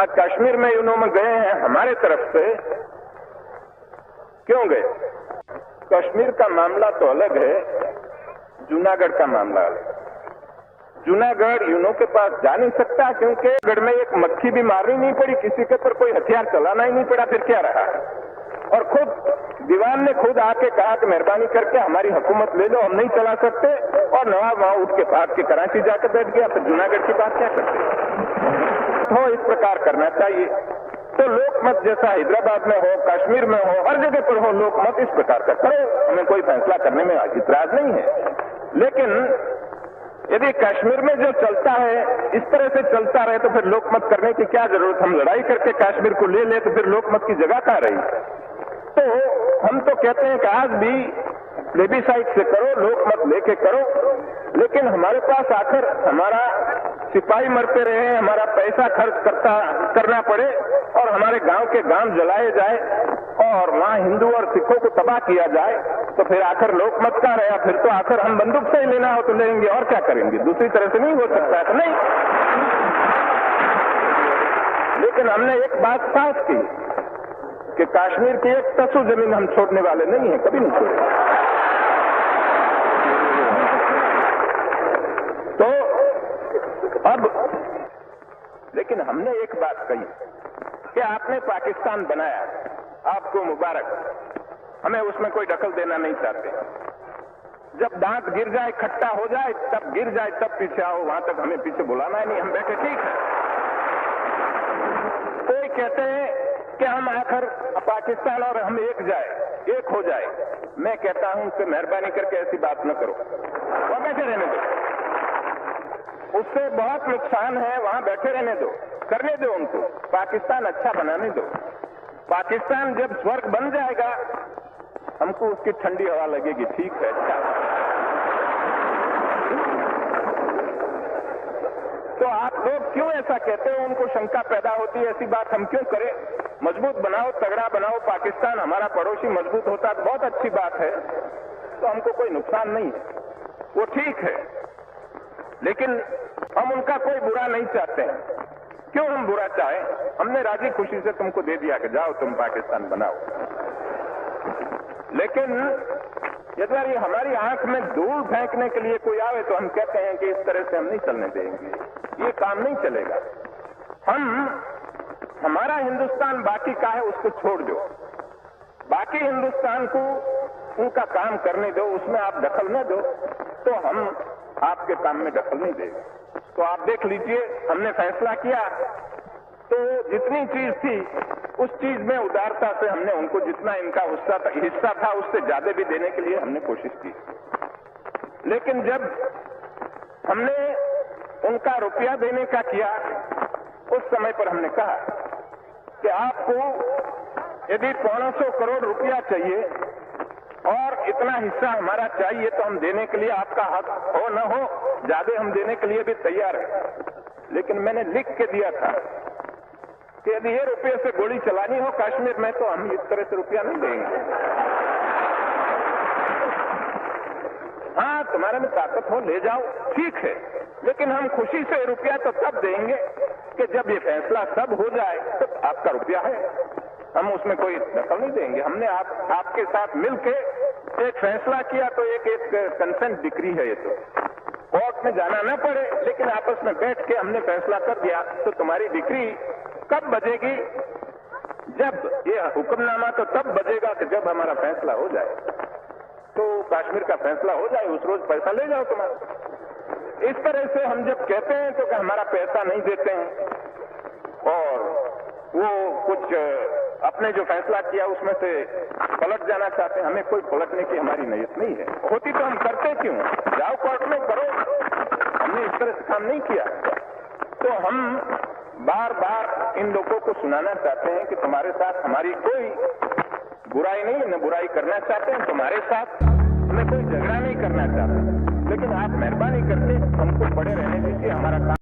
आज कश्मीर में उन्होंने गए हैं हमारे तरफ से, क्यों गए? कश्मीर का मामला तो अलग है, जूनागढ़ का मामला अलग। जूनागढ़ यूनो के पास जा नहीं सकता क्योंकि गढ़ में एक मक्खी भी मारनी नहीं पड़ी, किसी के ऊपर कोई हथियार चलाना ही नहीं पड़ा, फिर क्या रहा? और खुद दीवान ने खुद आके कहा कि मेहरबानी करके हमारी हुकूमत ले लो, हम नहीं चला सकते, और नवाब वहां उठ के भाग के कराची जाकर बैठ गया। फिर जूनागढ़ की बात क्या करते हो? इस प्रकार करना चाहिए। तो लोकमत जैसा हैदराबाद में हो, कश्मीर में हो, हर जगह पर हो, लोकमत इस प्रकार का करो, हमें कोई फैसला करने में इतराज नहीं है। लेकिन यदि कश्मीर में जो चलता है इस तरह से चलता रहे तो फिर लोकमत करने की क्या जरूरत? हम लड़ाई करके कश्मीर को ले ले तो फिर लोकमत की जगह कहाँ रही? तो हम तो कहते हैं कि आज भी प्लेबिसाइट से करो, लोकमत लेके करो, लेकिन हमारे पास आकर हमारा सिपाही मरते रहे, हमारा पैसा खर्च करना पड़े और हमारे गांव के गांव जलाए जाए और वहां हिंदू और सिखों को तबाह किया जाए, तो फिर आखिर लोकमत का रहा? फिर तो आखिर हम बंदूक से ही लेना हो तो लेंगे, और क्या करेंगे? दूसरी तरह से नहीं हो सकता है, तो नहीं। लेकिन हमने एक बात साफ की कि कश्मीर की एक तसु जमीन हम छोड़ने वाले नहीं है, कभी नहीं छोड़ेंगे। तो अब लेकिन हमने एक बात कही कि आपने पाकिस्तान बनाया, आपको मुबारक, हमें उसमें कोई दखल देना नहीं चाहते। जब दांत गिर जाए, खट्टा हो जाए, तब गिर जाए, तब पीछे आओ, वहां तक हमें पीछे बुलाना ही नहीं, हम बैठे ठीक है। कोई कहते हैं कि हम आखिर पाकिस्तान और हम एक हो जाए। मैं कहता हूं कि मेहरबानी करके ऐसी बात न करो, वहां बैठे रहने दो, उससे बहुत नुकसान है, वहां बैठे रहने दो, करने दो उनको, पाकिस्तान अच्छा बनाने दो। पाकिस्तान जब स्वर्ग बन जाएगा हमको उसकी ठंडी हवा लगेगी, ठीक है, अच्छा। तो आप लोग क्यों ऐसा कहते हो? उनको शंका पैदा होती है, ऐसी बात हम क्यों करें? मजबूत बनाओ, तगड़ा बनाओ, पाकिस्तान हमारा पड़ोसी मजबूत होता है तो बहुत अच्छी बात है, तो हमको कोई नुकसान नहीं है, वो ठीक है। लेकिन हम उनका कोई बुरा नहीं चाहते हैं। क्यों हम बुरा चाहें? हमने राजी खुशी से तुमको दे दिया कि जाओ तुम पाकिस्तान बनाओ। लेकिन यदि हमारी आंख में धूल फेंकने के लिए कोई आवे तो हम कहते हैं कि इस तरह से हम नहीं चलने देंगे, ये काम नहीं चलेगा। हमारा हिंदुस्तान बाकी का है, उसको छोड़ दो, बाकी हिंदुस्तान को उनका काम करने दो, उसमें आप दखल न दो, तो हम आपके काम में दखल नहीं देंगे। तो आप देख लीजिए, हमने फैसला किया तो जितनी चीज थी उस चीज में उदारता से हमने उनको जितना इनका हिस्सा था उससे ज्यादा भी देने के लिए हमने कोशिश की। लेकिन जब हमने उनका रुपया देने का किया, उस समय पर हमने कहा कि आपको यदि 500 करोड़ रुपया चाहिए और इतना हिस्सा हमारा चाहिए तो हम देने के लिए, आपका हक हो न हो, ज्यादा हम देने के लिए भी तैयार है। लेकिन मैंने लिख के दिया था कि यदि ये रुपये से गोली चलानी हो कश्मीर में तो हम इस तरह से रुपया नहीं देंगे। हाँ, तुम्हारे में ताकत हो, ले जाओ, ठीक है, लेकिन हम खुशी से रुपया तो तब देंगे कि जब ये फैसला सब हो जाए तो आपका रुपया है, हम उसमें कोई दखल नहीं देंगे। हमने आपके साथ मिलके एक फैसला किया, तो एक कंसेंट डिक्री है, ये तो कोर्ट में जाना न पड़े, लेकिन आपस में बैठ के हमने फैसला कर दिया। तो तुम्हारी डिक्री कब बजेगी? जब ये हुक्मनामा तो तब बजेगा कि जब हमारा फैसला हो जाए। तो कश्मीर का फैसला हो जाए, उस रोज पैसा ले जाओ तुम्हारा। इस तरह से हम जब कहते हैं तो कि हमारा पैसा नहीं देते हैं और वो कुछ अपने जो फैसला किया उसमें से पलट जाना चाहते हैं, हमें कोई पलटने की हमारी नीयत नहीं है। होती तो हम करते क्यों? जाओ कोर्ट में करो, हमने इस तरह से काम नहीं किया। तो हम बार बार इन लोगों को सुनाना चाहते हैं कि तुम्हारे साथ हमारी कोई बुराई नहीं, न बुराई करना चाहते हैं, तुम्हारे साथ हमें कोई झगड़ा नहीं करना चाहते, लेकिन आप मेहरबानी करके हमको पड़े रहने दीजिए, हमारा काम